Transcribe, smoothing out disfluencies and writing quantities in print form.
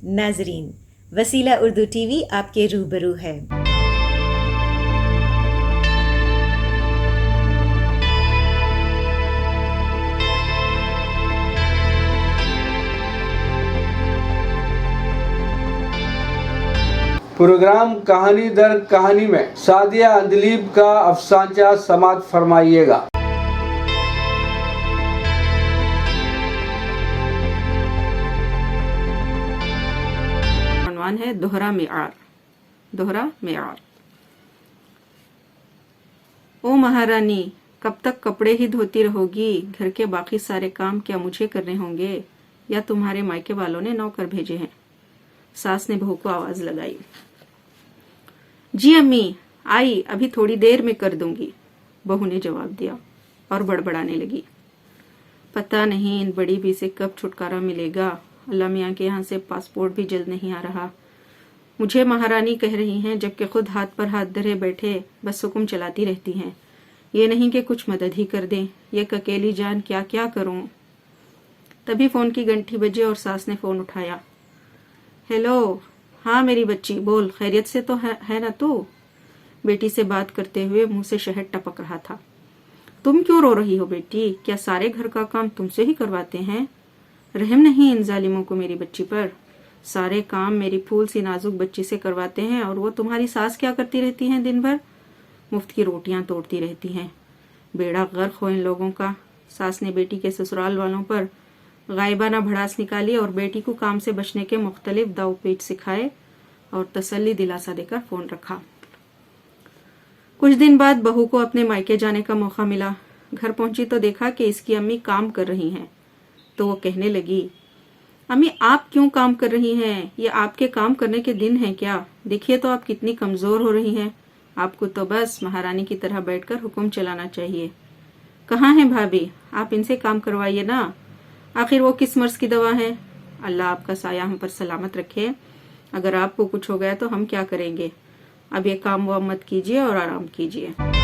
ناظرین، وسیلہ Urdu T V آپ کے روبرو ہے۔ پروگرام کہانی در کہانی میں سعدیہ اندلیب کا افسانچہ سماعت فرمائیے گا۔ عنوان ہے دوہرا معیار۔ دوہرا معیار۔ او مہارانی، کب تک کپڑے ہی دھوتی رہو گی؟ گھر کے باقی سارے کام کیا مجھے کرنے ہوں گے یا تمہارے مائکے والوں نے نوکر بھیجے ہیں؟ ساس نے بہو کو آواز لگائی۔ جی امی، آئی ابھی تھوڑی دیر میں کر دوں گی، بہو نے جواب دیا اور بڑبڑانے لگی۔ پتہ نہیں ان بڑی بی سے کب چھٹکارا ملے گا، اللہ میاں کے یہاں سے پاسپورٹ بھی جلد نہیں آ رہا۔ مجھے مہارانی کہہ رہی ہیں جبکہ خود ہاتھ پر ہاتھ دھرے بیٹھے بس حکم چلاتی رہتی ہیں، یہ نہیں کہ کچھ مدد ہی کر دیں۔ یہ اکیلی جان کیا کیا کروں۔ تبھی فون کی گھنٹی بجے اور ساس نے فون اٹھایا۔ ہیلو، ہاں میری بچی، بول، خیریت سے تو ہے نا تو؟ بیٹی سے بات کرتے ہوئے منہ سے شہد ٹپک رہا تھا۔ تم کیوں رو رہی ہو بیٹی؟ کیا سارے گھر کا کام تم سے ہی کرواتے ہیں؟ رحم نہیں ان ظالموں کو میری بچی پر؟ سارے کام میری پھول سی نازک بچی سے کرواتے ہیں اور وہ تمہاری ساس کیا کرتی رہتی ہیں دن بھر؟ مفت کی روٹیاں توڑتی رہتی ہیں۔ بیڑا غرق ہو ان لوگوں کا۔ ساس نے بیٹی کے سسرال والوں پر غائبانہ بھڑاس نکالی اور بیٹی کو کام سے بچنے کے مختلف داؤ پیچ سکھائے اور تسلی دلاسا دے کر فون رکھا۔ کچھ دن بعد بہو کو اپنے مائکے جانے کا موقع ملا۔ گھر پہنچی تو دیکھا کہ اس کی امی کام کر رہی ہیں، تو وہ کہنے لگی، امی آپ کیوں کام کر رہی ہیں؟ یہ آپ کے کام کرنے کے دن ہیں کیا؟ دیکھیے تو آپ کتنی کمزور ہو رہی ہیں۔ آپ کو تو بس مہارانی کی طرح بیٹھ کر حکم چلانا چاہیے۔ کہاں ہیں بھابھی؟ آپ ان سے کام کروائیے نا، آخر وہ کس مرض کی دوا ہے؟ اللہ آپ کا سایہ ہم پر سلامت رکھے۔ اگر آپ کو کچھ ہو گیا تو ہم کیا کریں گے؟ اب یہ کام وہ مت کیجیے اور آرام کیجیے۔